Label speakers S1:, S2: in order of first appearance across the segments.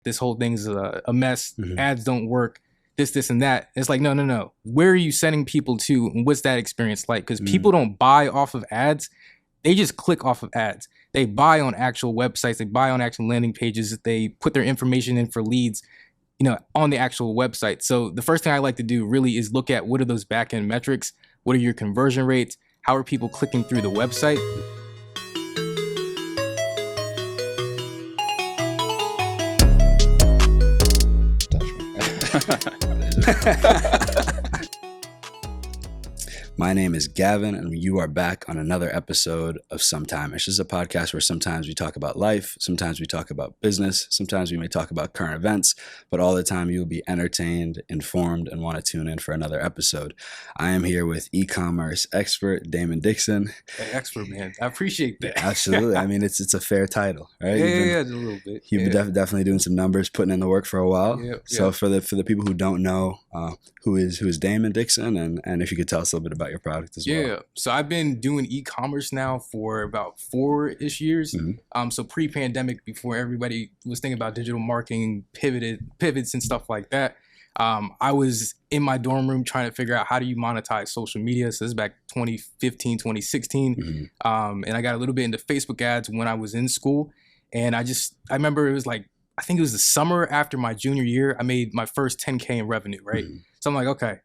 S1: this whole thing's a mess. Ads don't work. This, and that. It's like, no. Where are you sending people to? And what's that experience like? Because people don't buy off of ads. They just click off of ads. They buy on actual websites. They buy on actual landing pages. They put their information in for leads, on the actual website. So the first thing I like to do really is look at what are those back-end metrics? What are your conversion rates? How are people clicking through the website?
S2: My name is Gavin, and you are back on another episode of Sometime. It's just a podcast where sometimes we talk about life, sometimes we talk about business, sometimes we may talk about current events, but all the time you'll be entertained, informed, and want to tune in for another episode. I am here with e-commerce expert Damon Dixon.
S1: Hey, expert, man. I appreciate that.
S2: Absolutely. I mean, it's a fair title, right?
S1: Yeah, just a little bit.
S2: You've been definitely doing some numbers, putting in the work for a while. So for the people who don't know, who is Damon Dixon, and if you could tell us a little bit about your product as well.
S1: Yeah, so I've been doing e-commerce now for about 4-ish years. So pre-pandemic, before everybody was thinking about digital marketing, pivots and stuff like that, I was in my dorm room trying to figure out how do you monetize social media. So this is back 2015, 2016. And I got a little bit into Facebook ads when I was in school. And I remember it was like, I think it was the summer after my junior year, I made my first 10K in revenue, right? So I'm like, okay,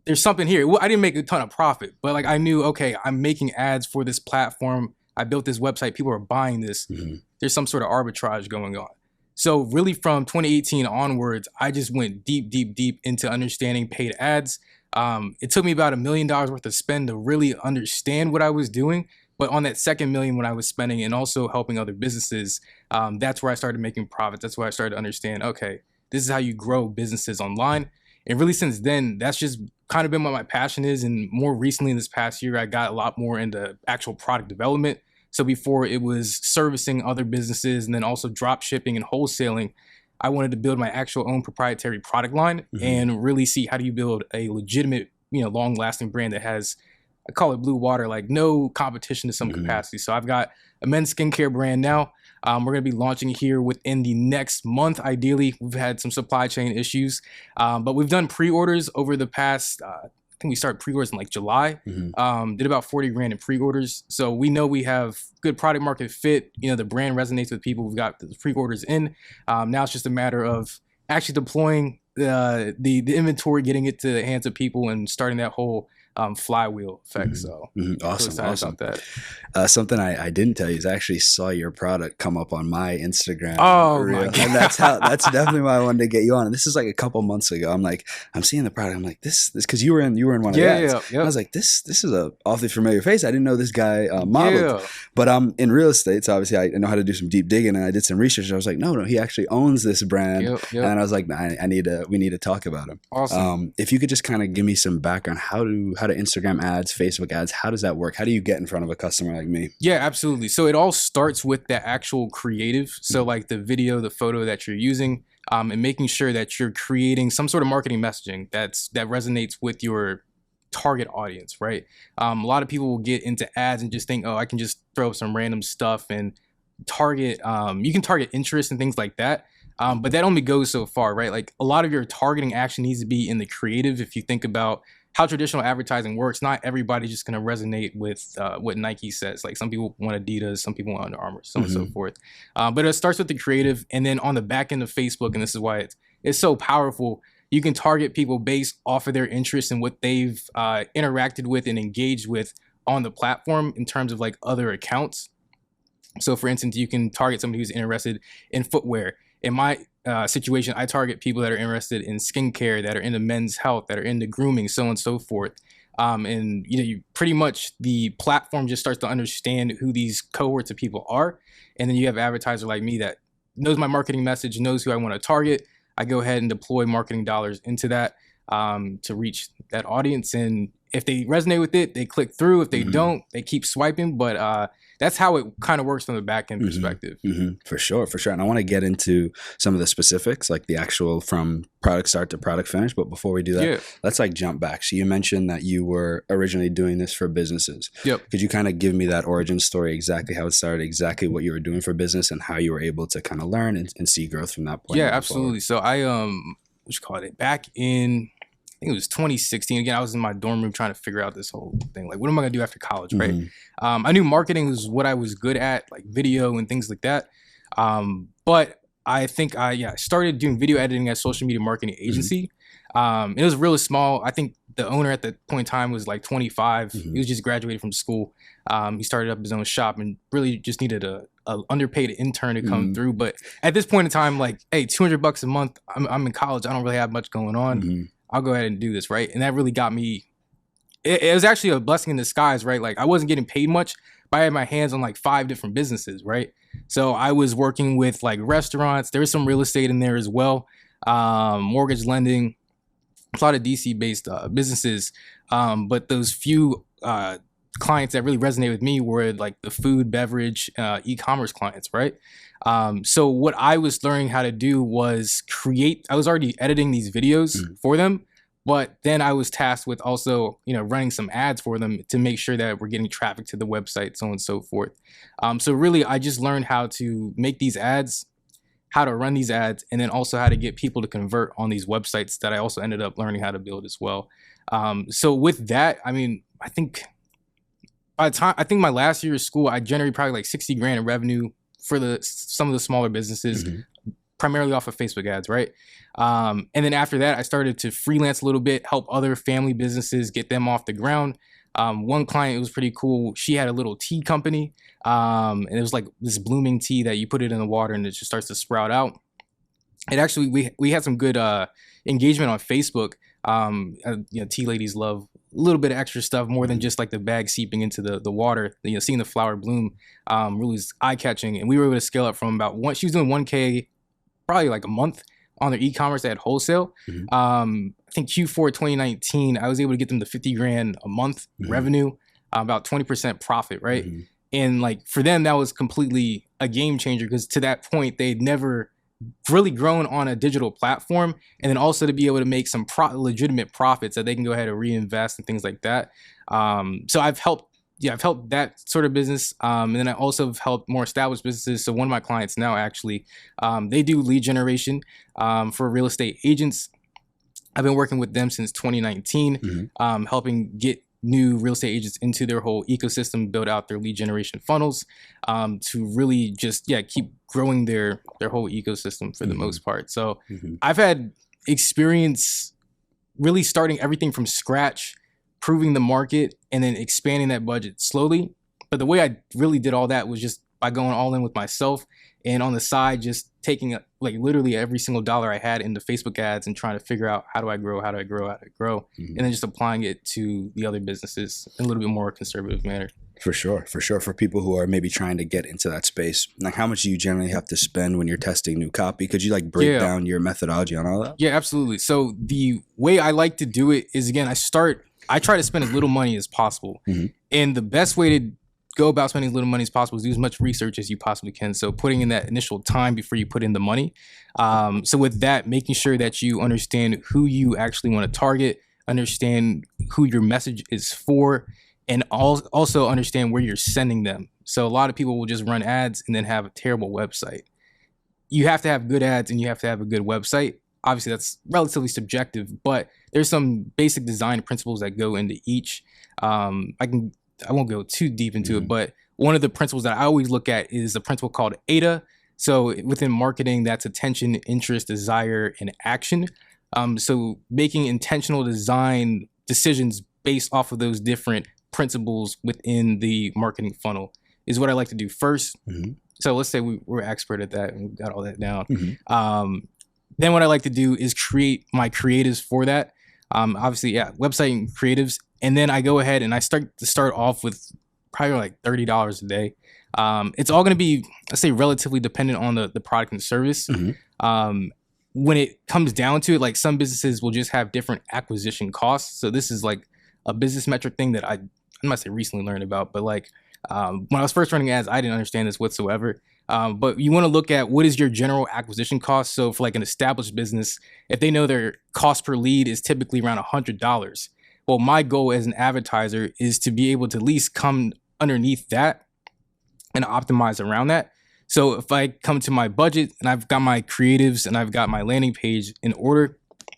S1: there's something here. Well, I didn't make a ton of profit, but like I knew, okay, I'm making ads for this platform. I built this website. People are buying this. There's some sort of arbitrage going on. So really from 2018 onwards, I just went deep into understanding paid ads. It took me about $1 million worth of spend to really understand what I was doing. But on that second million when I was spending and also helping other businesses, that's where I started making profits. That's where I started to understand, okay, this is how you grow businesses online. And really since then, that's just kind of been what my passion is. And more recently in this past year, I got a lot more into actual product development. So before it was servicing other businesses and then also drop shipping and wholesaling, I wanted to build my actual own proprietary product line and really see how do you build a legitimate, long lasting brand that has, I call it blue water, like no competition to some capacity. So I've got a men's skincare brand now. We're going to be launching here within the next month. Ideally, we've had some supply chain issues, but we've done pre-orders over the past, I think we started pre-orders in like July, did about 40 grand in pre-orders. So we know we have good product market fit. The brand resonates with people. We've got the pre-orders in. Now it's just a matter of actually deploying the inventory, getting it to the hands of people and starting that whole flywheel effect. So
S2: awesome.
S1: About that.
S2: Something I didn't tell you is I actually saw your product come up on my Instagram.
S1: Oh my God.
S2: And that's definitely why I wanted to get you on. And this is like a couple months ago. I'm seeing the product. I'm like, this because you were in one of the ads. I was like, this is a awfully familiar face. I didn't know this guy modeled. But I'm in real estate, so obviously I know how to do some deep digging, and I did some research. I was like, no, he actually owns this brand. And I was like, nah, we need to talk about him.
S1: Awesome.
S2: If you could just kind of give me some background, how to Instagram ads, Facebook ads, how does that work? How do you get in front of a customer like me?
S1: Yeah, absolutely. So it all starts with the actual creative. So like the video, the photo that you're using, and making sure that you're creating some sort of marketing messaging that resonates with your target audience, right? A lot of people will get into ads and just think, oh, I can just throw some random stuff and target, you can target interest and things like that. But that only goes so far, right? Like a lot of your targeting action needs to be in the creative. If you think about how traditional advertising works, not everybody's just going to resonate with what Nike says. Like some people want Adidas, some people want Under Armour, so on and so forth. But it starts with the creative. And then on the back end of Facebook, and this is why it's so powerful, you can target people based off of their interests and what they've interacted with and engaged with on the platform in terms of like other accounts. So for instance, you can target somebody who's interested in footwear. In my situation, I target people that are interested in skincare, that are into men's health, that are into grooming, so on and so forth. And you pretty much the platform just starts to understand who these cohorts of people are. And then you have an advertiser like me that knows my marketing message, knows who I want to target. I go ahead and deploy marketing dollars into that to reach that audience. And if they resonate with it, they click through. If they don't, they keep swiping. But that's how it kind of works from the back end perspective.
S2: For sure. And I want to get into some of the specifics, like the actual from product start to product finish. But before we do that, let's like jump back. So you mentioned that you were originally doing this for businesses.
S1: Yep.
S2: Could you kind of give me that origin story, exactly how it started, exactly what you were doing for business, and how you were able to kind of learn and see growth from that point?
S1: Yeah, absolutely. So I what you call it, back in, I think it was 2016. Again, I was in my dorm room trying to figure out this whole thing. Like, what am I gonna do after college, right? I knew marketing was what I was good at, like video and things like that. But I think I started doing video editing at a social media marketing agency. It was really small. I think the owner at that point in time was like 25. He was just graduated from school. He started up his own shop and really just needed a underpaid intern to come through. But at this point in time, like, hey, $200 a month. I'm in college. I don't really have much going on. I'll go ahead and do this, right? And that really got me. It was actually a blessing in disguise, right? Like, I wasn't getting paid much, but I had my hands on like 5 different businesses, right? So I was working with like restaurants. There was some real estate in there as well, mortgage lending, a lot of DC-based businesses. But those few clients that really resonated with me were like the food, beverage, e-commerce clients, right? So what I was learning how to do was I was already editing these videos for them, but then I was tasked with also, running some ads for them to make sure that we're getting traffic to the website, so on and so forth. So really, I just learned how to make these ads, how to run these ads, and then also how to get people to convert on these websites that I also ended up learning how to build as well. So with that, I mean, I think my last year of school, I generated probably like 60 grand in revenue for some of the smaller businesses, primarily off of Facebook ads, right? And then after that, I started to freelance a little bit, help other family businesses, get them off the ground. One client, it was pretty cool. She had a little tea company, and it was like this blooming tea that you put it in the water and it just starts to sprout out. And actually, we had some good engagement on Facebook. Tea ladies love a little bit of extra stuff more than just like the bag seeping into the water. Seeing the flower bloom really was eye catching, and we were able to scale up from about she was doing 1K probably like a month on their e-commerce at wholesale. I think Q4 2019, I was able to get them to 50 grand a month revenue, about 20% profit, right? And like for them, that was completely a game changer because to that point, they'd never really grown on a digital platform, and then also to be able to make some legitimate profits that they can go ahead and reinvest and things like that. So I've helped that sort of business. And then I also have helped more established businesses. So one of my clients now actually, they do lead generation for real estate agents. I've been working with them since 2019, helping get new real estate agents into their whole ecosystem, build out their lead generation funnels, to really just keep growing their whole ecosystem for the most part. So I've had experience really starting everything from scratch, proving the market, and then expanding that budget slowly. But the way I really did all that was just by going all in with myself, and on the side just taking like literally every single dollar I had into Facebook ads and trying to figure out how do I grow, and then just applying it to the other businesses in a little bit more conservative manner. For sure. For people who are maybe trying to get into that space, like how much do you generally have to spend when you're testing new copy? Could you like break down your methodology on all that? Yeah, absolutely. So the way I like to do it is, again, I try to spend as little money as possible. And the best way to go about spending as little money as possible is do as much research as you possibly can. So putting in that initial time before you put in the money. So with that, making sure that you understand who you actually want to target, understand who your message is for, and also understand where you're sending them. So a lot of people will just run ads and then have a terrible website. You have to have good ads and you have to have a good website. Obviously, that's relatively subjective, but there's some basic design principles that go into each. I won't go too deep into it, but one of the principles that I always look at is a principle called AIDA. So within marketing, that's attention, interest, desire, and action. So making intentional design decisions based off of those different principles within the marketing funnel is what I like to do first. So let's say we're expert at that and we've got all that down. Then what I like to do is create my creatives for that. Obviously, website and creatives. And then I go ahead and I start off with probably like $30 a day. It's all going to be, let's say, relatively dependent on the product and service. When it comes down to it, like some businesses will just have different acquisition costs. So this is like a business metric thing that I'm not say recently learned about, but like When I was first running ads, I didn't understand this whatsoever. But you want to look at what is your general acquisition cost. So for like an established business, if they know their cost per lead is typically around $100, well, my goal as an advertiser is to be able to at least come underneath that and optimize around that. So if I come to my budget and I've got my creatives and I've got my landing page in order,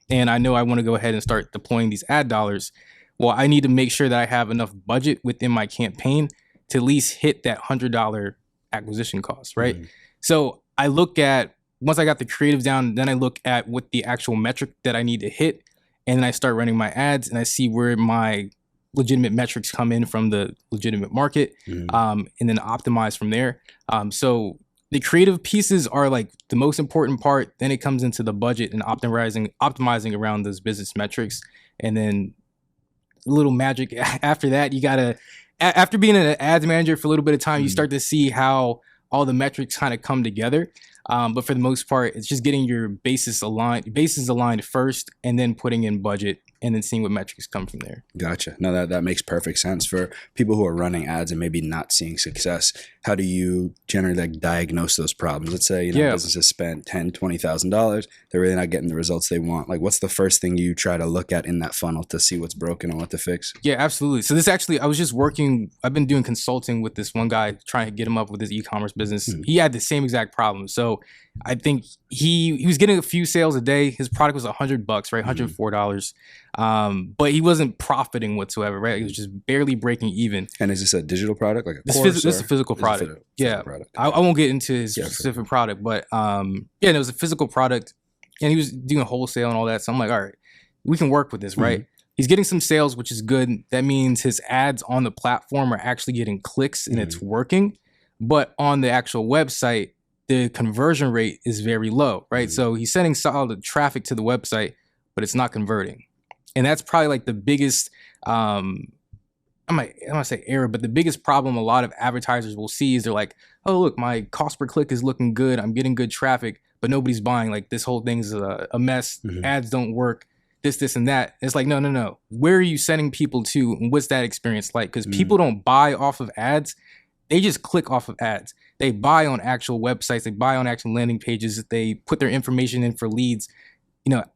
S1: and I know I want to go ahead and start deploying these ad dollars, well, I need to make sure that I have enough budget within my campaign to at least hit that $100 acquisition cost, right? So I look at, once I got the creatives down, then I look at what the actual metric that I need to hit, and then I start running my ads and I see where my legitimate metrics come in from the legitimate market, and then optimize from there. So the creative pieces are like the most important part. Then it comes into the budget and optimizing around those business metrics. And then a little magic after that, you gotta, after being an ads manager for a little bit of time, you start to see how all the metrics kind of come together. But for the most part, it's just getting your bases aligned first, and then putting in budget, and then seeing what metrics come from there.
S2: Gotcha. No, that makes perfect sense. For people who are running ads and maybe not seeing success, how do you generally like diagnose those problems? Let's say, businesses spent $10,000, $20,000. They're really not getting the results they want. Like, what's the first thing you try to look at in that funnel to see what's broken and what to fix?
S1: Yeah, absolutely. So this actually, I've been doing consulting with this one guy, trying to get him up with his e-commerce business. He had the same exact problem. So I think he was getting a few sales a day. His product was $100, right? $104. But he wasn't profiting whatsoever, right? It was just barely breaking even.
S2: And is this a digital product, like a course?
S1: This is a physical product. Product. I won't get into his specific product, but it was a physical product, and he was doing wholesale and all that. So I'm like, all right, we can work with this, right? He's getting some sales, which is good. That means his ads on the platform are actually getting clicks and it's working. But on the actual website, the conversion rate is very low, right? So he's sending solid traffic to the website, but it's not converting. And that's probably like the biggest, I might say error, but the biggest problem a lot of advertisers will see is they're like, oh, look, my cost per click is looking good. I'm getting good traffic, but nobody's buying. Like, this whole thing's a mess. Ads don't work, this, and that. It's like, no. Where are you sending people to? And what's that experience like? Because people don't buy off of ads. They just click off of ads. They buy on actual websites. They buy on actual landing pages. They put their information in for leads,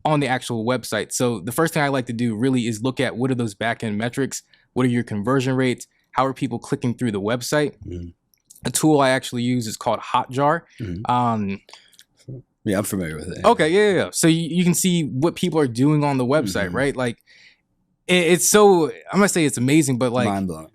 S1: on the actual website. So the first thing I like to do really is look at what are those back-end metrics? What are your conversion rates? How are people clicking through the website? A tool I actually use is called Hotjar.
S2: Yeah, I'm familiar with it.
S1: Okay, yeah. So you can see what people are doing on the website, right? Like, it's so, I'm gonna say it's amazing, but like,
S2: mind-blowing.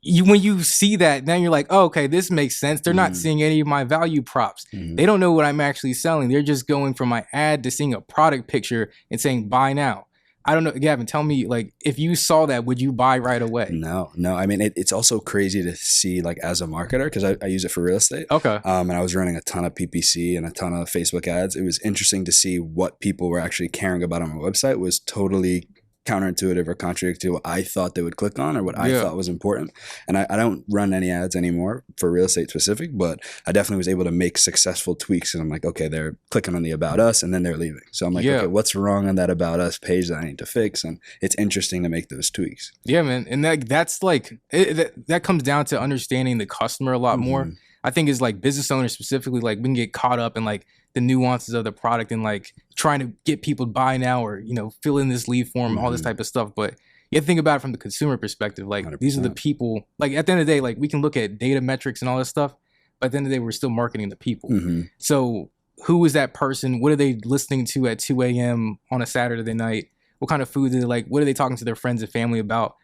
S1: When you see that, then you're like, oh, okay, this makes sense. They're not seeing any of my value props. They don't know what I'm actually selling. They're just going from my ad to seeing a product picture and saying buy now. I don't know, Gavin, tell me, like, if you saw that, would you buy right away?
S2: No. I mean, it's also crazy to see, like, as a marketer, because I use it for real estate.
S1: Okay.
S2: And I was running a ton of PPC and a ton of Facebook ads. It was interesting to see what people were actually caring about on my website was totally counterintuitive or contradictory to what I thought they would click on or what I thought was important. And I don't run any ads anymore for real estate specific, but I definitely was able to make successful tweaks. And I'm like, okay, they're clicking on the About Us and then they're leaving. So I'm like, okay, what's wrong on that About Us page that I need to fix? And it's interesting to make those tweaks. Yeah,
S1: man. And that's like, that comes down to understanding the customer a lot more. I think is like business owners specifically, like we can get caught up in like the nuances of the product and like trying to get people to buy now or, fill in this lead form, all this type of stuff. But you have to think about it from the consumer perspective. Like 100%. These are the people, like at the end of the day, like we can look at data metrics and all this stuff, but at the end of the day, we're still marketing the people. So who is that person? What are they listening to at 2 a.m. on a Saturday night? What kind of food do they like? What are they talking to their friends and family about?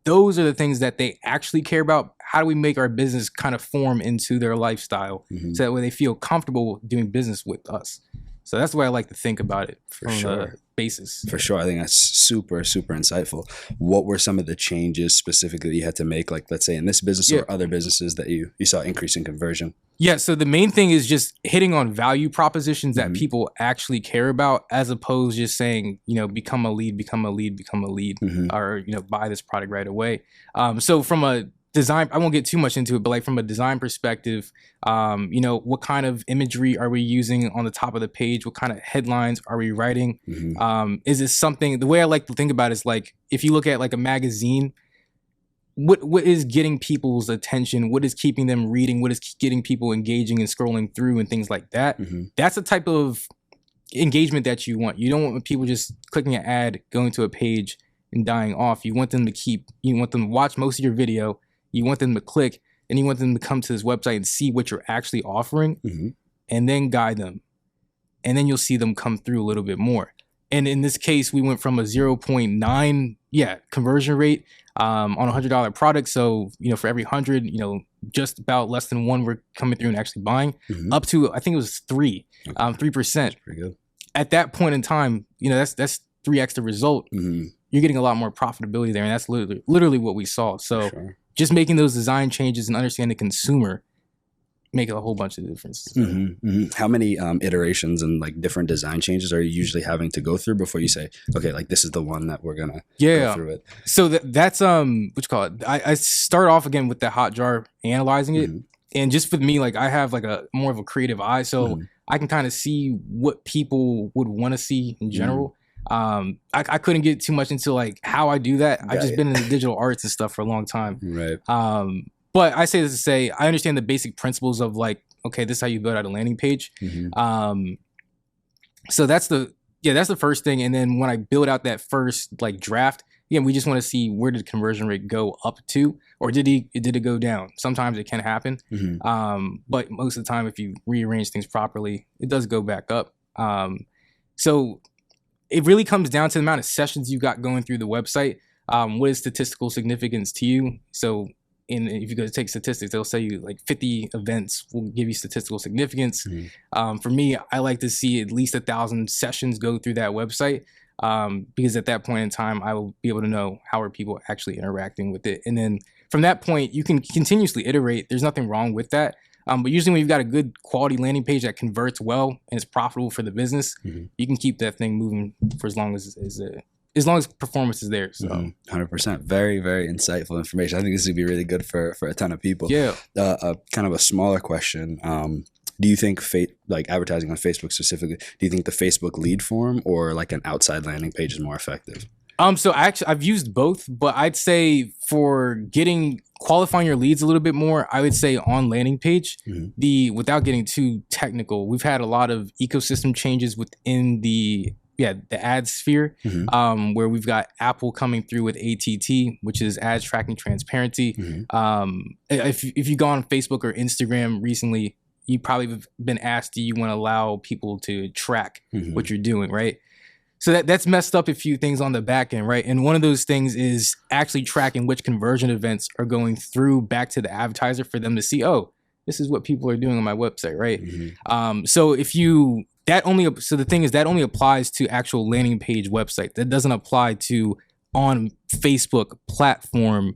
S1: Those are the things that they actually care about. How do we make our business kind of form into their lifestyle so that way they feel comfortable doing business with us? So that's the way I like to think about it from the basis.
S2: For sure. I think that's super, super insightful. What were some of the changes specifically that you had to make, like let's say in this business or other businesses that you saw increase in conversion?
S1: Yeah, so the main thing is just hitting on value propositions that people actually care about, as opposed to just saying, become a lead, or, buy this product right away. So from a design, I won't get too much into it, but like from a design perspective, what kind of imagery are we using on the top of the page? What kind of headlines are we writing? Is this something, the way I like to think about it is like, if you look at like a magazine, what is getting people's attention, what is keeping them reading, what is getting people engaging and scrolling through and things like that. That's the type of engagement that you want. You don't want people just clicking an ad, going to a page and dying off. You want them to watch most of your video. You want them to click, and you want them to come to this website and see what you're actually offering, and then guide them. And then you'll see them come through a little bit more. And in this case, we went from a 0.9 conversion rate on a $100 product. So, for every 100, just about less than one were coming through and actually buying, up to, I think it was 3%. That's
S2: pretty good.
S1: At that point in time, that's 3x the result. You're getting a lot more profitability there. And that's literally what we saw. So just making those design changes and understanding the consumer make a whole bunch of difference.
S2: How many iterations and like different design changes are you usually having to go through before you say, okay, like this is the one that we're gonna go through it?
S1: So that's what you call it. I start off again with the hot jar, analyzing it, and just for me, like I have like a more of a creative eye, so I can kind of see what people would want to see in general. I couldn't get too much into like how I do that. I've just been in the digital arts and stuff for a long time. But I say this to say, I understand the basic principles of like, okay, this is how you build out a landing page. So that's the first thing. And then when I build out that first like draft, we just want to see where did conversion rate go up to, or did it go down? Sometimes it can happen. But most of the time, if you rearrange things properly, it does go back up. So it really comes down to the amount of sessions you got going through the website. What is statistical significance to you? So if you go to take statistics, they'll say you like 50 events will give you statistical significance. For me, I like to see at least 1,000 sessions go through that website, because at that point in time, I will be able to know how are people actually interacting with it. And then from that point, you can continuously iterate. There's nothing wrong with that. But usually when you've got a good quality landing page that converts well and is profitable for the business, you can keep that thing moving for as long as performance is there. So
S2: 100%. Very, very insightful information. I think this would be really good for a ton of people. Kind of a smaller question. Do you think like advertising on Facebook specifically, do you think the Facebook lead form or like an outside landing page is more effective?
S1: So actually I've used both, but I'd say for qualifying your leads a little bit more, I would say on landing page, without getting too technical, we've had a lot of ecosystem changes within the ad sphere, where we've got Apple coming through with ATT, which is ads tracking transparency. If you go on Facebook or Instagram recently, you probably have been asked, do you want to allow people to track what you're doing, right? So that's messed up a few things on the back end, right? And one of those things is actually tracking which conversion events are going through back to the advertiser for them to see, oh, this is what people are doing on my website, right? So the thing is that only applies to actual landing page website. That doesn't apply to on Facebook platform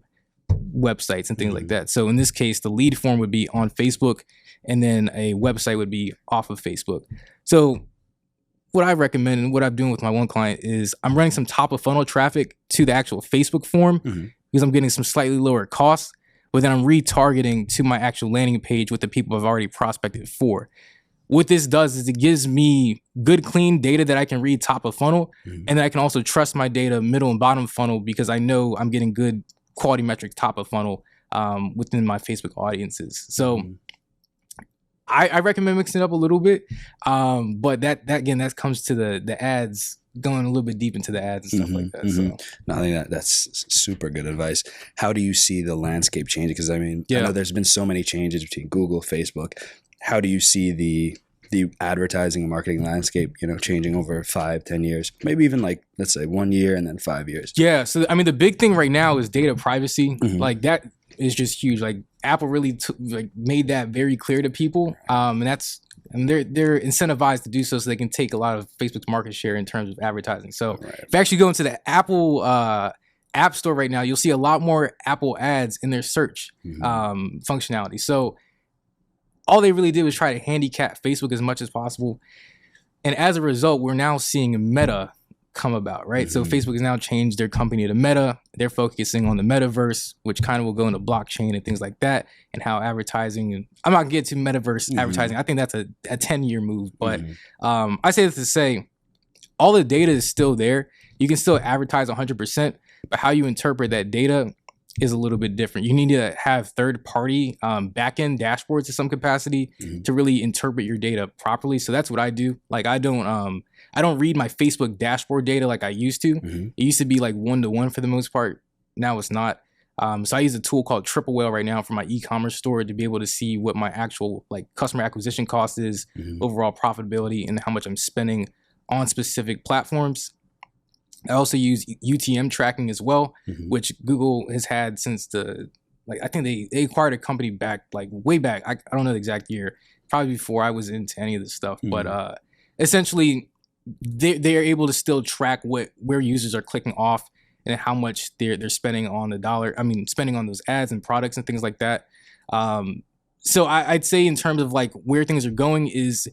S1: websites and things like that. So in this case, the lead form would be on Facebook, and then a website would be off of Facebook. So what I recommend and what I'm doing with my one client is I'm running some top of funnel traffic to the actual Facebook form because I'm getting some slightly lower costs, but then I'm retargeting to my actual landing page with the people I've already prospected for. What this does is it gives me good, clean data that I can read top of funnel, and then I can also trust my data middle and bottom funnel because I know I'm getting good quality metrics top of funnel within my Facebook audiences. So I recommend mixing it up a little bit, but that comes to the ads, going a little bit deep into the ads and stuff like that. So.
S2: No, I think that's super good advice. How do you see the landscape changing? Because I know there's been so many changes between Google, Facebook. How do you see the advertising and marketing landscape, changing over 5-10 years, maybe even like, let's say 1 year and then 5 years?
S1: Yeah. So, the big thing right now is data privacy. Like that is just huge. Like Apple really made that very clear to people. And they're incentivized to do so they can take a lot of Facebook's market share in terms of advertising. So if you actually go into the Apple App Store right now, you'll see a lot more Apple ads in their search functionality. So all they really did was try to handicap Facebook as much as possible. And as a result, we're now seeing Meta come about, right? So Facebook has now changed their company to Meta. They're focusing on the metaverse, which kind of will go into blockchain and things like that, and how advertising, and I'm not getting to metaverse advertising. I think that's a 10-year move. But I say this to say, all the data is still there. You can still advertise 100%, but how you interpret that data is a little bit different. You need to have third-party back-end dashboards to some capacity to really interpret your data properly. So that's what I do. Like I don't read my Facebook dashboard data like I used to. It used to be like 1-to-1 for the most part. Now it's not. So I use a tool called Triple Whale right now for my e-commerce store to be able to see what my actual like customer acquisition cost is, overall profitability, and how much I'm spending on specific platforms. I also use UTM tracking as well, which Google has had since I think they acquired a company back, like way back. I don't know the exact year, probably before I was into any of this stuff. But essentially, they're able to still track where users are clicking off and how much they're spending on spending on those ads and products and things like that. So I'd say in terms of like where things are going is,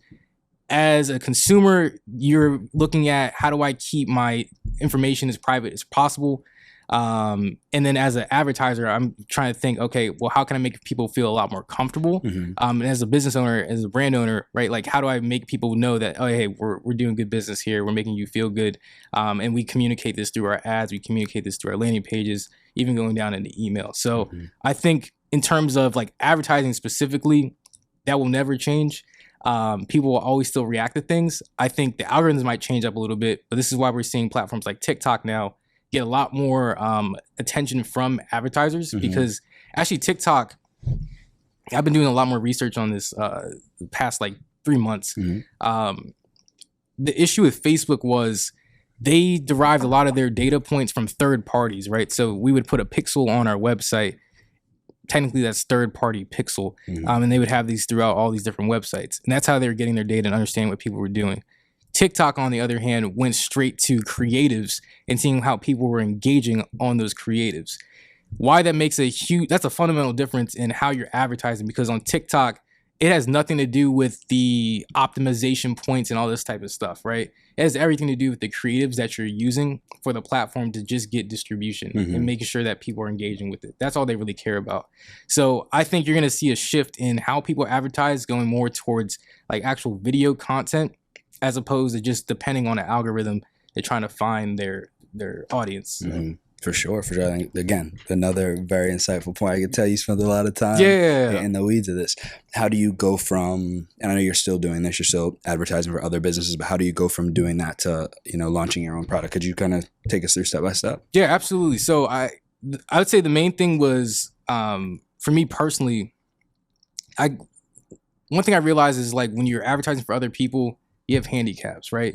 S1: as a consumer, you're looking at how do I keep my information as private as possible. And then as an advertiser, I'm trying to think, okay, well, how can I make people feel a lot more comfortable? And as a business owner, as a brand owner, right? Like, how do I make people know that, oh, hey, we're doing good business here. We're making you feel good. And we communicate this through our ads. We communicate this through our landing pages, even going down into email. So I think in terms of like advertising specifically, that will never change. People will always still react to things. I think the algorithms might change up a little bit, but this is why we're seeing platforms like TikTok now get a lot more attention from advertisers, because actually TikTok, I've been doing a lot more research on this the past like 3 months. The issue with Facebook was they derived a lot of their data points from third parties, right? So we would put a pixel on our website. Technically that's third-party pixel, and they would have these throughout all these different websites, and that's how they were getting their data and understanding what people were doing. TikTok, on the other hand, went straight to creatives and seeing how people were engaging on those creatives. Why that makes that's a fundamental difference in how you're advertising, because on TikTok, it has nothing to do with the optimization points and all this type of stuff, right? It has everything to do with the creatives that you're using for the platform to just get distribution and making sure that people are engaging with it. That's all they really care about. So I think you're going to see a shift in how people advertise, going more towards like actual video content, as opposed to just depending on an algorithm. They're trying to find their audience.
S2: For sure. I think, again, another very insightful point. I can tell you spent a lot of time in the weeds of this. How do you go from, and I know you're still doing this, you're still advertising for other businesses, but how do you go from doing that to, launching your own product? Could you kind of take us through step by step?
S1: Yeah, absolutely. So I would say the main thing was, for me personally, one thing I realized is like when you're advertising for other people, you have handicaps, right?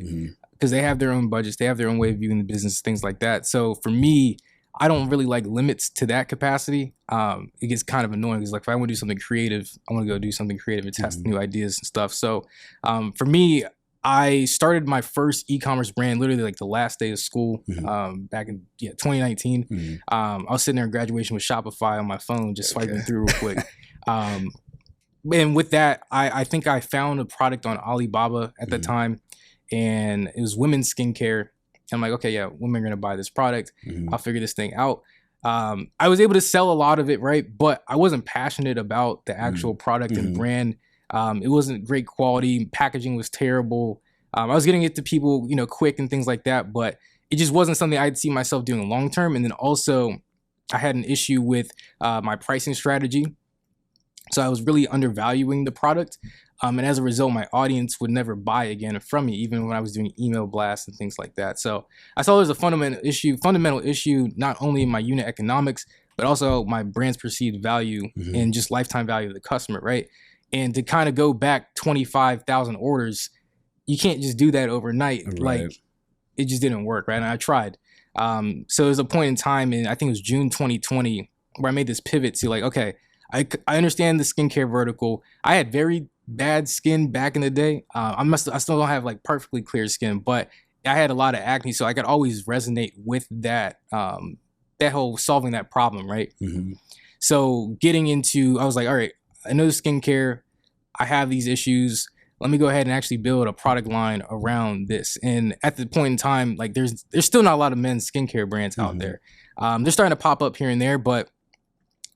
S1: Because they have their own budgets, they have their own way of viewing the business, things like that. So for me, I don't really like limits to that capacity. It gets kind of annoying because like if I want to do something creative, I want to go do something creative and test new ideas and stuff. So for me, I started my first e-commerce brand literally like the last day of school back in 2019. I was sitting there in graduation with Shopify on my phone, just swiping through real quick. And with that, I think I found a product on Alibaba at the time, and it was women's skincare. I'm like, okay, yeah, women are going to buy this product. I'll figure this thing out. I was able to sell a lot of it, right? But I wasn't passionate about the actual product and brand. It wasn't great quality. Packaging was terrible. I was getting it to people, quick and things like that, but it just wasn't something I'd see myself doing long term. And then also I had an issue with my pricing strategy. So I was really undervaluing the product. And as a result, my audience would never buy again from me, even when I was doing email blasts and things like that. So I saw there's a fundamental issue, not only in my unit economics, but also my brand's perceived value and just lifetime value of the customer, right? And to kind of go back 25,000 orders, you can't just do that overnight. Right. Like it just didn't work, right? And I tried. So there's a point in time in, I think it was June 2020, where I made this pivot to like, okay, I understand the skincare vertical. I had very bad skin back in the day. I still don't have like perfectly clear skin, but I had a lot of acne, so I could always resonate with that that whole solving that problem, right? So getting into, I was like, all right, I know the skincare, I have these issues. Let me go ahead and actually build a product line around this. And at the point in time, like there's still not a lot of men's skincare brands out there. They're starting to pop up here and there, but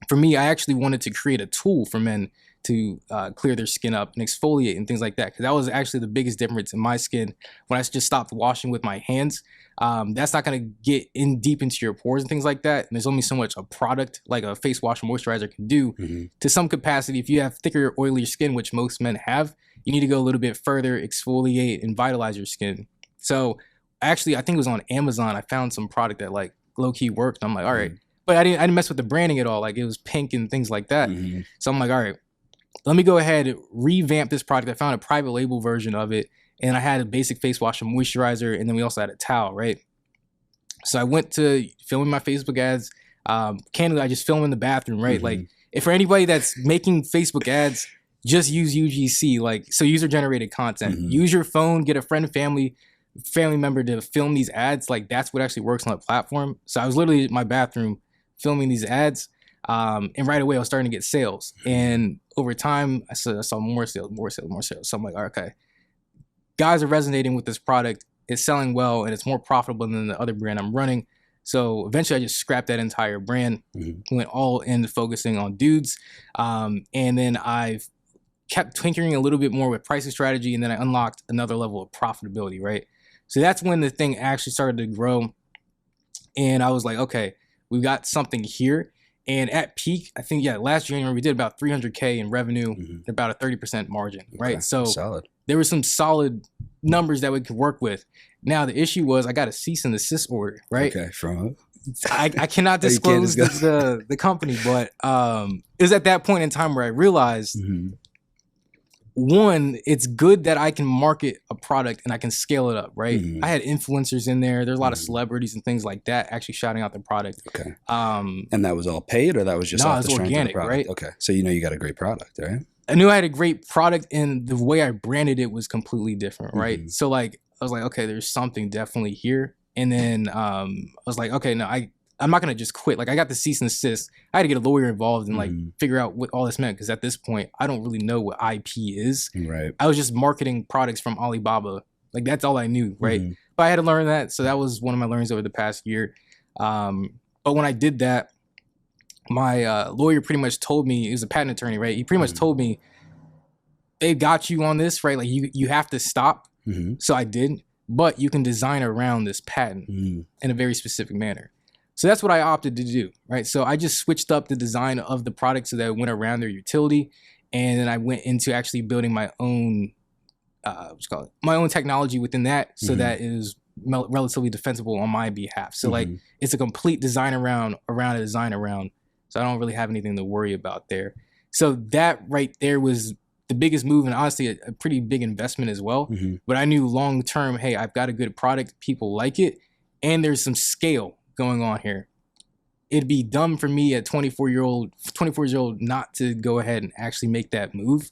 S1: for me, I actually wanted to create a tool for men to clear their skin up and exfoliate and things like that. Because that was actually the biggest difference in my skin when I just stopped washing with my hands. That's not going to get in deep into your pores and things like that. And there's only so much a product like a face wash and moisturizer can do. To some capacity. If you have thicker, oilier skin, which most men have, you need to go a little bit further, exfoliate and vitalize your skin. So actually, I think it was on Amazon. I found some product that like low key worked. I'm like, all right. But I didn't mess with the branding at all. Like it was pink and things like that. So I'm like, all right, let me go ahead and revamp this product. I found a private label version of it. And I had a basic face wash and moisturizer. And then we also had a towel, right? So I went to filming my Facebook ads. Candidly, I just film in the bathroom, right? Like if for anybody that's making Facebook ads, just use UGC, like, so user generated content. Use your phone, get a friend, family member to film these ads. Like that's what actually works on the platform. So I was literally in my bathroom filming these ads. And right away I was starting to get sales. And over time I saw more sales. So I'm like, okay, guys are resonating with this product. It's selling well and it's more profitable than the other brand I'm running. So eventually I just scrapped that entire brand, went all in focusing on dudes. And then I've kept tinkering a little bit more with pricing strategy, and then I unlocked another level of profitability, right? So that's when the thing actually started to grow. And I was like, okay, we've got something here. And at peak, I think, last January, we did about 300K in revenue, about a 30% margin, right? Okay, so solid. There were some solid numbers that we could work with. Now, the issue was I got a cease and desist order, right?
S2: Okay, from
S1: I cannot disclose the company, but it was at that point in time where I realized, one, it's good that I can market a product and I can scale it up, right? I had influencers in there. There's a lot of celebrities and things like that actually shouting out the product.
S2: Okay. And that was all paid, or that was just off the strength of the product? Right? Okay. So you got a great product, right?
S1: I knew I had a great product, and the way I branded it was completely different, right? So like I was like, okay, there's something definitely here. And then I was like, okay, no, I'm not going to just quit. Like I got the cease and desist. I had to get a lawyer involved and like figure out what all this meant. Cause at this point, I don't really know what IP is.
S2: Right.
S1: I was just marketing products from Alibaba. Like that's all I knew. Right. But I had to learn that. So that was one of my learnings over the past year. But when I did that, my lawyer pretty much told me, he was a patent attorney, right? He pretty much told me, they got you on this, right? Like you have to stop. So I did, but you can design around this patent in a very specific manner. So that's what I opted to do, right? So I just switched up the design of the product so that it went around their utility. And then I went into actually building my own, my own technology within that so that it is relatively defensible on my behalf. So like it's a complete design around a design around. So I don't really have anything to worry about there. So that right there was the biggest move, and honestly a pretty big investment as well. But I knew long term, hey, I've got a good product, people like it, and there's some scale going on here. It'd be dumb for me at 24 years old not to go ahead and actually make that move.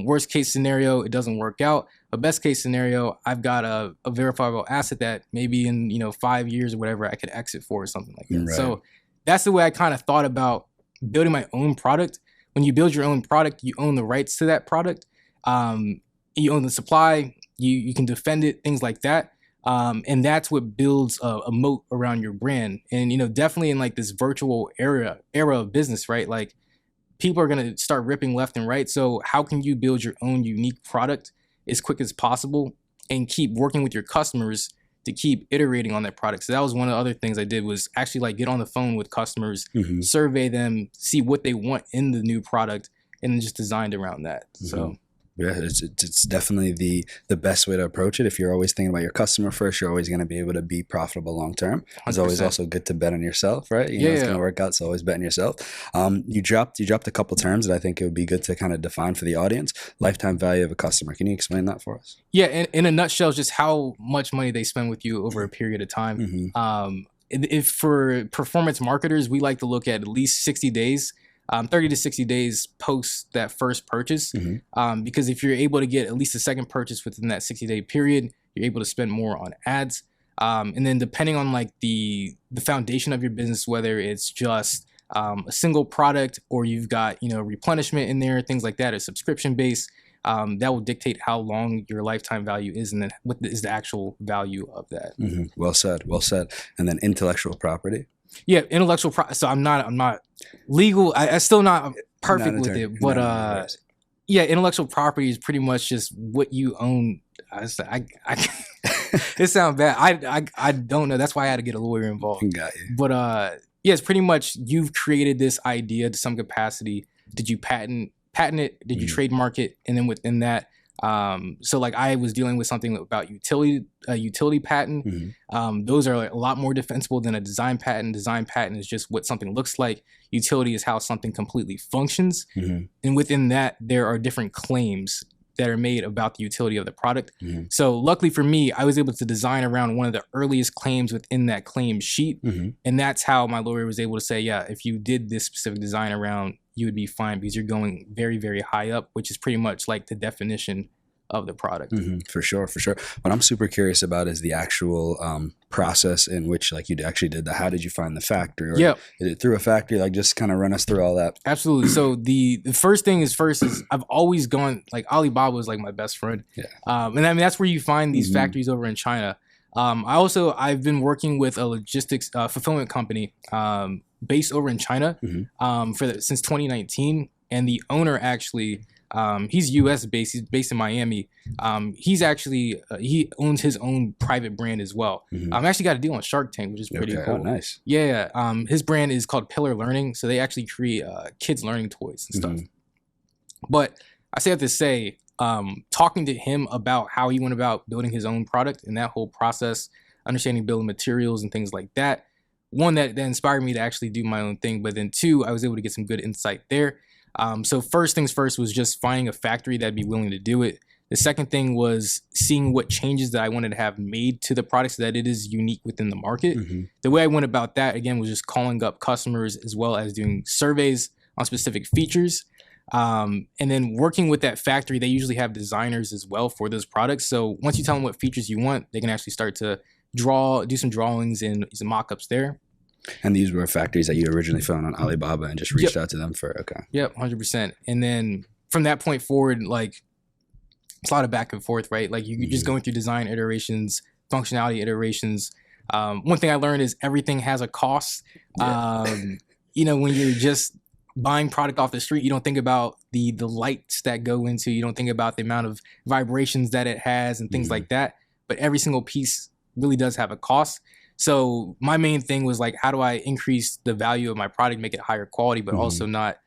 S1: Worst case scenario, it doesn't work out. But best case scenario, I've got a verifiable asset that maybe in 5 years or whatever I could exit for or something like that. Right. So that's the way I kind of thought about building my own product. When you build your own product, you own the rights to that product. You own the supply. You can defend it, things like that. And that's what builds a moat around your brand. And, definitely in like this virtual era of business, right? Like people are going to start ripping left and right. So how can you build your own unique product as quick as possible and keep working with your customers to keep iterating on that product? So that was one of the other things I did, was actually like get on the phone with customers, survey them, see what they want in the new product, and then just designed around that. So
S2: yeah, it's definitely the best way to approach it. If you're always thinking about your customer first, you're always going to be able to be profitable long term. It's always also good to bet on yourself, right? You know it's going to work out, so always bet on yourself. You dropped a couple terms that I think it would be good to kind of define for the audience. Lifetime value of a customer. Can you explain that for us?
S1: Yeah, in a nutshell, just how much money they spend with you over a period of time. If for performance marketers, we like to look at least 60 days. 30 to 60 days post that first purchase. Because if you're able to get at least a second purchase within that 60-day period, you're able to spend more on ads. And then depending on like the foundation of your business, whether it's just a single product or you've got, replenishment in there, things like that, or subscription based, that will dictate how long your lifetime value is, and then what is the actual value of that.
S2: Well said. And then intellectual property.
S1: Yeah, intellectual property. So I'm not legal. I still not perfect with it. But yeah, intellectual property is pretty much just what you own. It sounds bad. I don't know. That's why I had to get a lawyer involved.
S2: Got you.
S1: But yeah, it's pretty much you've created this idea to some capacity. Did you patent it? Did you trademark it? And then within that, so like I was dealing with something about utility patent. Those are a lot more defensible than a design patent. Design patent is just what something looks like. Utility is how something completely functions. And within that, there are different claims that are made about the utility of the product. So luckily for me, I was able to design around one of the earliest claims within that claim sheet. And that's how my lawyer was able to say, yeah, if you did this specific design around, you would be fine because you're going very, very high up, which is pretty much like the definition of the product.
S2: For sure. What I'm super curious about is the actual process in which like you actually did that. How did you find the factory? Or did it through a factory? Like just kind of run us through all that.
S1: Absolutely. So the first thing is I've always gone, like Alibaba was like my best friend. And I mean, that's where you find these factories over in China. I've been working with a logistics fulfillment company based over in China since 2019. And the owner actually, he's US based. He's based in Miami. He's actually he owns his own private brand as well. I've actually got a deal on Shark Tank, which is pretty cool.
S2: Oh, nice.
S1: Yeah. His brand is called Pillar Learning, so they actually create kids learning toys and stuff. But I say that to say, talking to him about how he went about building his own product and that whole process, understanding building materials and things like that. One, that inspired me to actually do my own thing, but then two, I was able to get some good insight there. So first things first was just finding a factory that'd be willing to do it. The second thing was seeing what changes that I wanted to have made to the product so that it is unique within the market. The way I went about that, again, was just calling up customers as well as doing surveys on specific features. And then working with that factory, they usually have designers as well for those products. So once you tell them what features you want, they can actually start to do some drawings and some mock-ups there.
S2: And these were factories that you originally found on Alibaba and just reached out to them for,
S1: Yep, 100%. And then from that point forward, like it's a lot of back and forth, right? Like you're just going through design iterations, functionality iterations. One thing I learned is everything has a cost. You know, when you're just buying product off the street, you don't think about the lights that go into, you don't think about the amount of vibrations that it has and things like that. But every single piece really does have a cost. So my main thing was like, how do I increase the value of my product, make it higher quality, but also not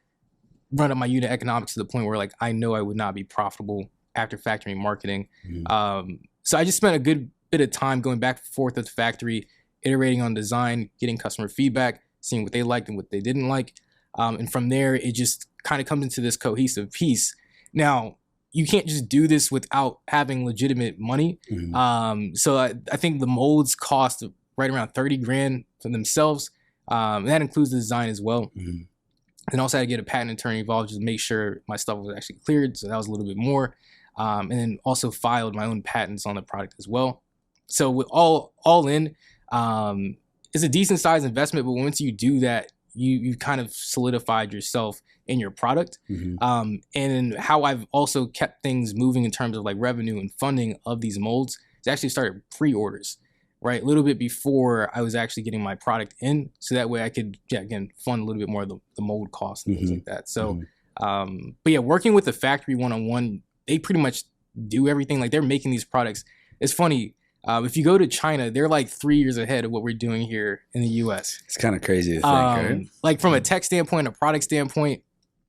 S1: run up my unit economics to the point where like I know I would not be profitable after factory marketing. So I just spent a good bit of time going back and forth with the factory, iterating on design, getting customer feedback, seeing what they liked and what they didn't like. And from there, it just kind of comes into this cohesive piece. Now, you can't just do this without having legitimate money. So I think the molds cost right around 30 grand for themselves. And that includes the design as well. And also I had to get a patent attorney involved just to make sure my stuff was actually cleared. So that was a little bit more. And then also filed my own patents on the product as well. So with all in, it's a decent sized investment, but once you do that, you kind of solidified yourself in your product. And how I've also kept things moving in terms of like revenue and funding of these molds is actually started pre-orders, right? A little bit before I was actually getting my product in. So that way I could, again, fund a little bit more of the mold costs and things like that. So, but yeah, working with the factory one-on-one, they pretty much do everything. Like they're making these products. It's funny. If you go to China, they're like 3 years ahead of what we're doing here in the US.
S2: It's kind of crazy to think, right?
S1: Like from a tech standpoint, a product standpoint,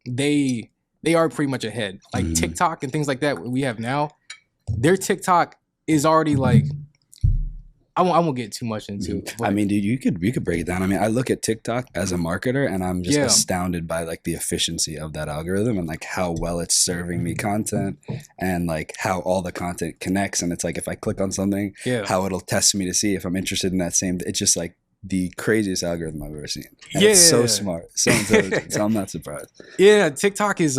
S1: they are pretty much ahead. Like TikTok and things like that we have now, their TikTok is already like, I won't get too much into it.
S2: I mean, dude, you could break it down. I mean, I look at TikTok as a marketer and I'm just astounded by like the efficiency of that algorithm and like how well it's serving me content and like how all the content connects. And it's like, if I click on something, how it'll test me to see if I'm interested in that same, it's just like the craziest algorithm I've ever seen. And it's so smart, so intelligent. So I'm not surprised.
S1: Yeah. TikTok is,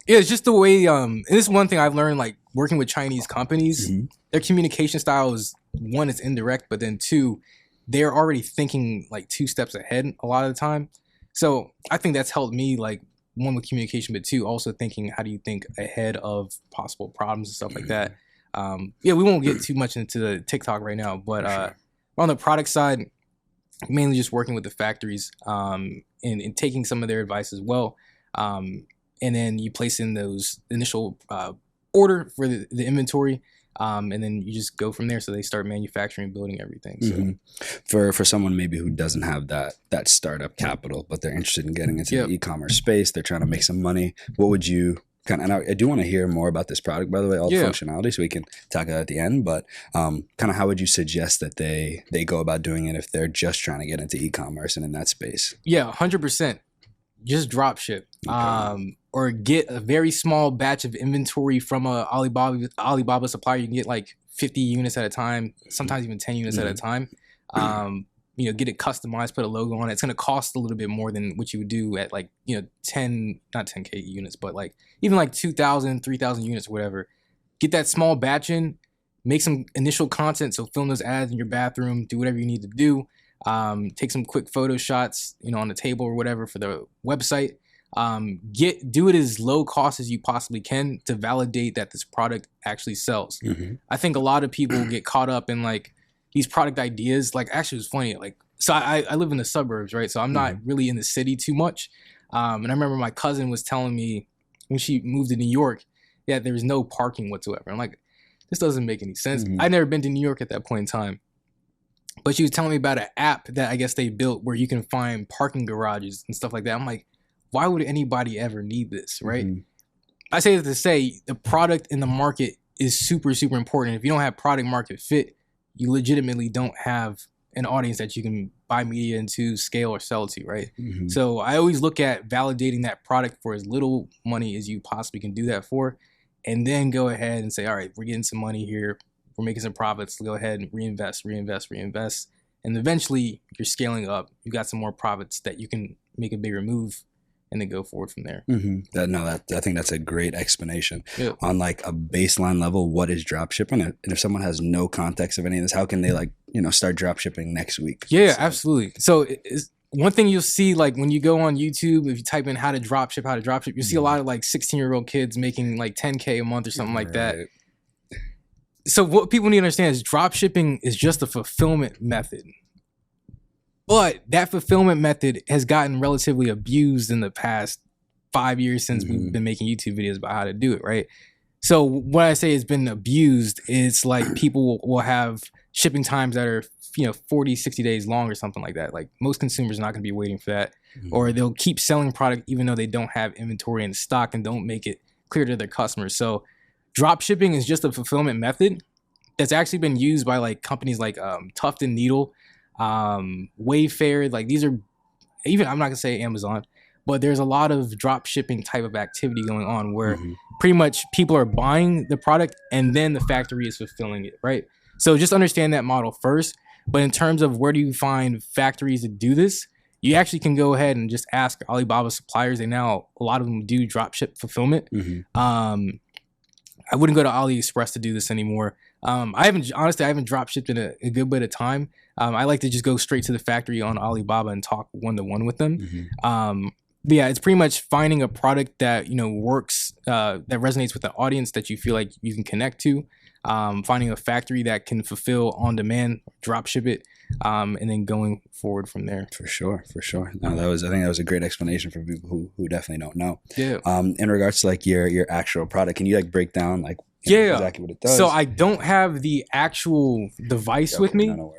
S1: it's just the way, and this is one thing I've learned, like working with Chinese companies, their communication style is, one, it's indirect, but then two, they're already thinking like 2 steps ahead a lot of the time. So I think that's helped me, like, one, with communication, but two, also thinking, how do you think ahead of possible problems and stuff like that. Yeah, we won't get too much into the TikTok right now, but on the product side, mainly just working with the factories and taking some of their advice as well. And then you place in those initial order for the inventory. And then you just go from there. So they start manufacturing, building everything. So
S2: for someone maybe who doesn't have that startup capital, but they're interested in getting into the e-commerce space, they're trying to make some money. What would you kind of, and I do want to hear more about this product, by the way, all the functionality, so we can talk about it at the end. But kind of how would you suggest that they go about doing it if they're just trying to get into e-commerce and in that space?
S1: Yeah, 100%. Just drop ship. Okay. Or get a very small batch of inventory from a Alibaba supplier. You can get like 50 units at a time, sometimes even 10 units at a time. Get it customized, put a logo on it. It's going to cost a little bit more than what you would do at like, 10, not 10K units, but like even like 2,000, 3,000 units, or whatever. Get that small batch in, make some initial content. So film those ads in your bathroom, do whatever you need to do. Take some quick photo shots, on the table or whatever for the website. Do it as low cost as you possibly can to validate that this product actually sells. I think a lot of people get caught up in like these product ideas. Like, actually, it's funny. Like, so I live in the suburbs, right? So I'm not really in the city too much. And I remember my cousin was telling me when she moved to New York that there was no parking whatsoever. I'm like, this doesn't make any sense. I'd never been to New York at that point in time. But she was telling me about an app that I guess they built where you can find parking garages and stuff like that. I'm like, why would anybody ever need this, right? I say that to say the product in the market is super, super important. If you don't have product market fit, you legitimately don't have an audience that you can buy media into, scale, or sell to, right? So I always look at validating that product for as little money as you possibly can do that for, and then go ahead and say, all right, we're getting some money here. We're making some profits. Go ahead and reinvest. And eventually you're scaling up. You got some more profits that you can make a bigger move and then go forward from there.
S2: I think that's a great explanation. On like a baseline level, what is drop shipping? And if someone has no context of any of this, how can they start drop shipping next week?
S1: Yeah, absolutely. So one thing you'll see, like when you go on YouTube, if you type in how to drop ship, you see a lot of like 16-year-old kids making like 10K a month or something like that. So what people need to understand is drop shipping is just a fulfillment method. But that fulfillment method has gotten relatively abused in the past 5 years since we've been making YouTube videos about how to do it, right? So when I say it's been abused, it's like people will have shipping times that are 40, 60 days long or something like that. Like most consumers are not going to be waiting for that. Or they'll keep selling product even though they don't have inventory in stock and don't make it clear to their customers. So drop shipping is just a fulfillment method that's actually been used by like companies like Tuft and Needle, Wayfair. Like these are, even I'm not gonna say Amazon, but there's a lot of drop shipping type of activity going on where pretty much people are buying the product and then the factory is fulfilling it, right? So just understand that model first. But in terms of where do you find factories that do this, you actually can go ahead and just ask Alibaba suppliers. They now, a lot of them do drop ship fulfillment. I wouldn't go to AliExpress to do this anymore. I haven't drop shipped in a good bit of time. I like to just go straight to the factory on Alibaba and talk one-to-one with them. But yeah, it's pretty much finding a product that works, that resonates with the audience that you feel like you can connect to. Finding a factory that can fulfill on demand, drop ship it, and then going forward from there.
S2: For sure. No, I think that was a great explanation for people who definitely don't know.
S1: Yeah.
S2: In regards to like your actual product, can you break down exactly what it does?
S1: So I don't have the actual device with me. No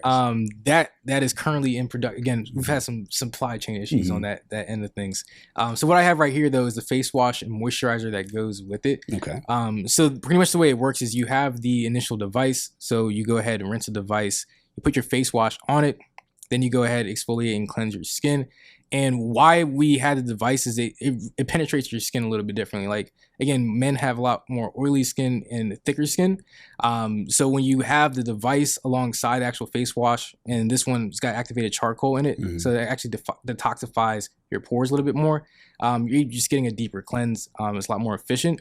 S1: that is currently in production. Again, we've had some supply chain issues on that end of things. So what I have right here though is the face wash and moisturizer that goes with it.
S2: Okay.
S1: So pretty much the way it works is you have the initial device. So you go ahead and rinse the device. You put your face wash on it. Then you go ahead, exfoliate and cleanse your skin. And why we had the device is it penetrates your skin a little bit differently. Like, again, men have a lot more oily skin and thicker skin. So when you have the device alongside the actual face wash, and this one's got activated charcoal in it, so that actually detoxifies your pores a little bit more. You're just getting a deeper cleanse. It's a lot more efficient.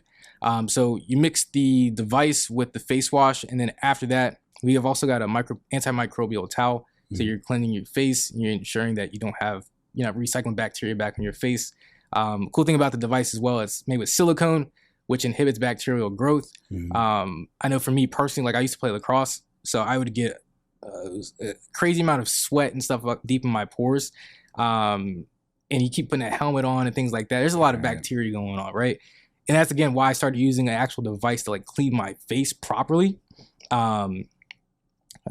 S1: So you mix the device with the face wash, and then after that, we have also got a antimicrobial towel. So you're cleansing your face, and you're ensuring that you don't have recycling bacteria back on your face. Cool thing about the device as well, it's made with silicone, which inhibits bacterial growth. I know for me personally, like I used to play lacrosse, so I would get a crazy amount of sweat and stuff deep in my pores. And and you keep putting a helmet on and things like that, there's a lot of bacteria going on, right? And that's again why I started using an actual device to like clean my face properly.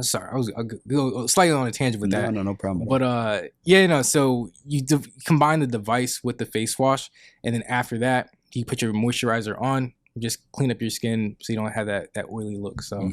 S1: Sorry, I was slightly on a tangent with that.
S2: No problem.
S1: But so you combine the device with the face wash, and then after that, you put your moisturizer on. Just clean up your skin so you don't have that oily look. So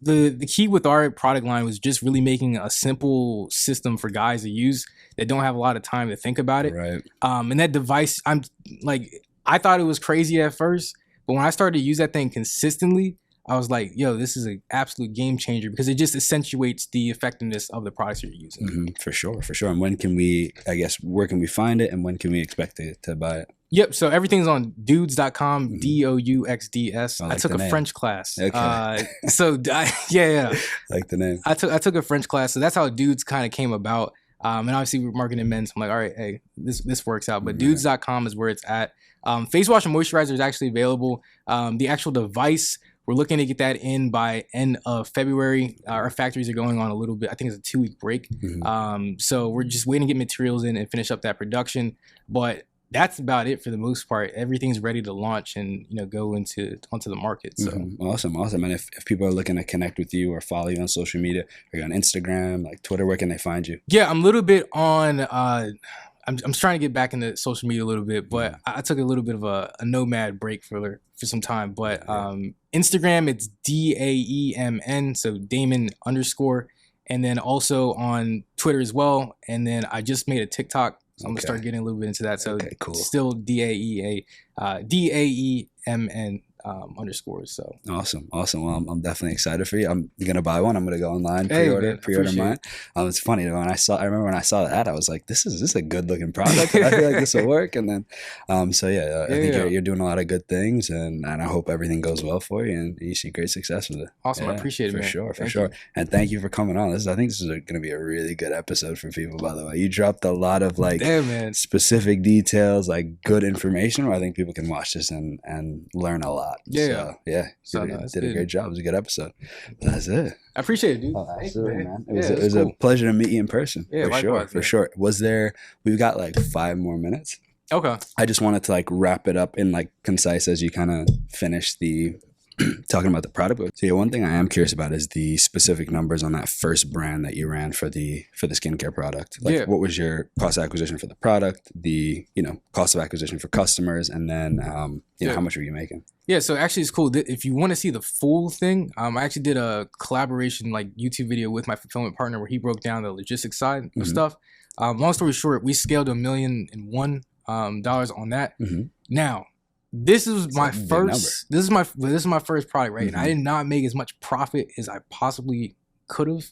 S1: the key with our product line was just really making a simple system for guys to use that don't have a lot of time to think about it.
S2: Right.
S1: And that device, I thought it was crazy at first, but when I started to use that thing consistently, I was like, yo, this is an absolute game changer because it just accentuates the effectiveness of the products you're using.
S2: For sure. And where can we find it, and when can we expect to buy it?
S1: Yep. So everything's on dudes.com, DOUXDS. I took a French class.
S2: Okay.
S1: Yeah.
S2: Like the name.
S1: I took a French class. So that's how Dudes kind of came about. And obviously we're marketing men. So I'm like, all right, hey, this works out. But dudes.com is where it's at. Face wash and moisturizer is actually available. The actual device, we're looking to get that in by end of February. Our factories are going on a little bit. I think it's a 2-week break. So we're just waiting to get materials in and finish up that production. But that's about it for the most part. Everything's ready to launch and go onto the market. So
S2: awesome. And if people are looking to connect with you or follow you on social media, are you on Instagram, like Twitter? Where can they find you?
S1: Yeah, I'm a little bit on. I'm trying to get back into social media a little bit, but I took a little bit of a nomad break for some time. But Instagram, it's DAEMN, so Damon _, and then also on Twitter as well. And then I just made a TikTok. So I'm gonna start getting a little bit into that. So
S2: cool.
S1: Still DAEMN _. So
S2: awesome. Well, I'm definitely excited for you. I'm gonna buy one. I'm gonna go online, pre-order mine. It's funny though. I remember when I saw that, I was like, this is a good looking product. I feel like this will work. And then, I think you're doing a lot of good things, and I hope everything goes well for you, and you see great success with it.
S1: Awesome. I appreciate it,
S2: for
S1: man.
S2: sure. And thank you for coming on. I think this is gonna be a really good episode for people. By the way, you dropped a lot of specific details, like good information, where I think people can watch this and learn a lot. Did a great job. It was a good episode. That's it.
S1: I appreciate it, dude.
S2: Oh, absolutely, man. It was a pleasure to meet you in person. Yeah, for sure. We've got like 5 more minutes.
S1: Okay.
S2: I just wanted to wrap it up in concise as you kind of finish the talking about the product. So one thing I am curious about is the specific numbers on that first brand that you ran for the skincare product. What was your cost of acquisition for the product, the cost of acquisition for customers, and then how much were you making?
S1: Yeah, so actually it's cool. If you want to see the full thing, I actually did a collaboration YouTube video with my fulfillment partner where he broke down the logistics side of stuff. Long story short, we scaled $1.1 million on that. Now, this is my first product, right? And I did not make as much profit as I possibly could have.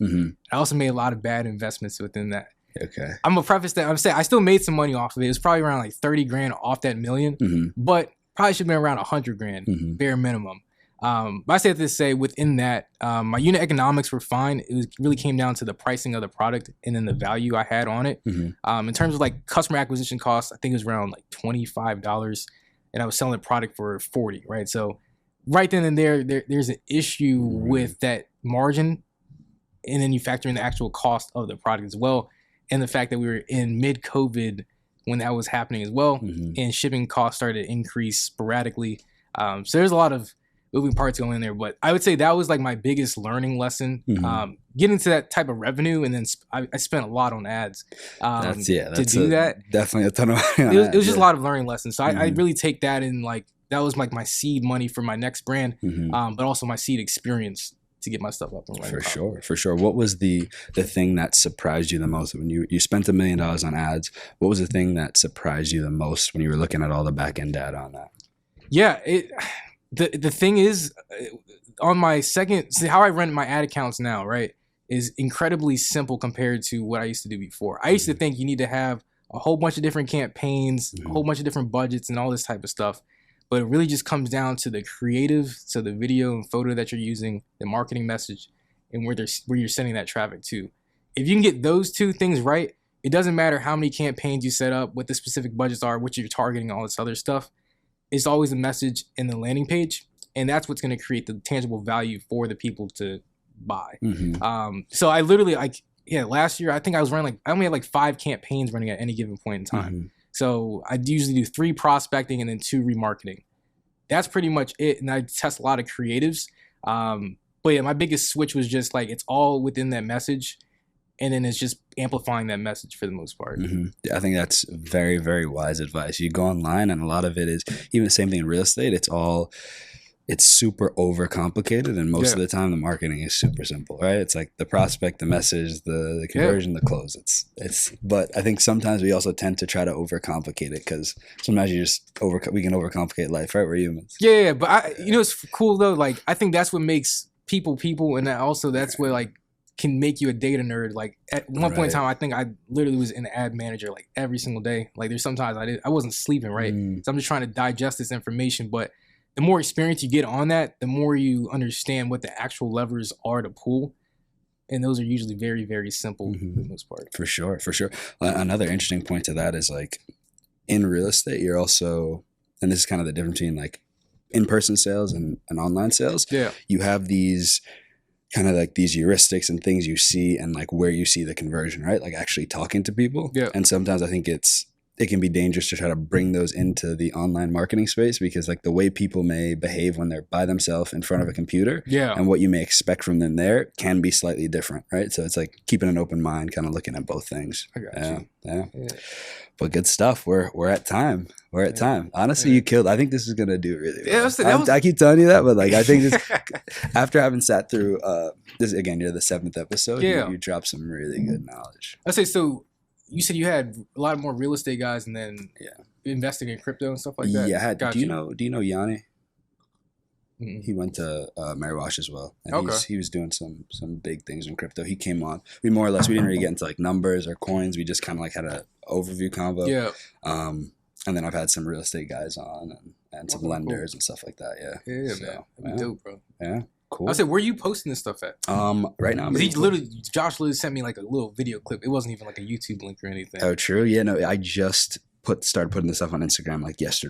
S1: I also made a lot of bad investments within that.
S2: Okay.
S1: I'm gonna preface that I'm saying I still made some money off of it. It was probably around $30,000 off that $1 million, but probably should have been around $100,000 bare minimum. But I say that to say within that, my unit economics were fine. It really came down to the pricing of the product and then the value I had on it. In terms of customer acquisition costs, I think it was around $25. And I was selling the product for $40, right? So right then and there's an issue with that margin. And then you factor in the actual cost of the product as well. And the fact that we were in mid-COVID when that was happening as well. And shipping costs started to increase sporadically. So there's a lot of moving parts going in there. But I would say that was my biggest learning lesson. Getting to that type of revenue, and then I spent a lot on ads to do that.
S2: Definitely a ton of money.
S1: It was just a lot of learning lessons. So I really take that in that was my seed money for my next brand, but also my seed experience to get my stuff up and running.
S2: For sure. What was the thing that surprised you the most when you spent $1 million on ads? What was the thing that surprised you the most when you were looking at all the back end data on that?
S1: Yeah, the thing is, on my how I run my ad accounts now, right, is incredibly simple compared to what I used to do before. I used to think you need to have a whole bunch of different campaigns, a whole bunch of different budgets and all this type of stuff. But it really just comes down to the creative, so the video and photo that you're using, the marketing message, and where you're sending that traffic to. If you can get those 2 things right, it doesn't matter how many campaigns you set up, what the specific budgets are, what you're targeting, all this other stuff. It's always a message in the landing page, and that's what's going to create the tangible value for the people to buy. So I literally last year I think I only had like 5 campaigns running at any given point in time. Mm-hmm. So I usually do 3 prospecting and then 2 remarketing. That's pretty much it. And I test a lot of creatives. But yeah, my biggest switch was just like it's all within that message. And then it's just amplifying that message for the most part.
S2: Mm-hmm. I think that's very, very wise advice. You go online and a lot of it is even the same thing in real estate. It's super overcomplicated, and most of the time the marketing is super simple, right? It's like the prospect, the message, the conversion, the close. But I think sometimes we also tend to try to overcomplicate it because sometimes we can overcomplicate life, right? We're humans.
S1: Yeah, but it's cool though. Like I think that's what makes people, and that's what like can make you a data nerd. Like at one point in time, I think I literally was in Ad Manager like every single day. Like there's sometimes I wasn't sleeping, right? So I'm just trying to digest this information, but the more experience you get on that, the more you understand what the actual levers are to pull. And those are usually very, very simple for the most part.
S2: For sure. Another interesting point to that is like in real estate, you're also, and this is kind of the difference between like in-person sales and online sales. Yeah. You have these kind of like these heuristics and things you see and like where you see the conversion, right? Like actually talking to people. Yeah. And sometimes I think it can be dangerous to try to bring those into the online marketing space because like the way people may behave when they're by themselves in front of a computer and what you may expect from them there can be slightly different, right? So it's like keeping an open mind, kind of looking at both things.
S1: I got you.
S2: Yeah. But good stuff. We're at time. Honestly, you killed. I think this is gonna do really well. I keep telling you that, but like I think this after having sat through this again, you're the 7th episode. You dropped some really good knowledge.
S1: I say so. You said you had a lot more real estate guys, and then investing in crypto and stuff like that.
S2: Yeah, do you know Yanni? Mm-hmm. He went to Mary Wash as well, and he was doing some big things in crypto. He came on. We didn't really get into like numbers or coins. We just kind of like had an overview convo. Yeah. And then I've had some real estate guys on and some lenders and stuff like that.
S1: Yeah, man. That'd be dope, bro.
S2: Yeah. Cool.
S1: I said, where are you posting this stuff at?
S2: Right now.
S1: Josh literally sent me like a little video clip. It wasn't even like a YouTube link or anything.
S2: Oh, true. Yeah, no, I just started putting this stuff on Instagram like yesterday.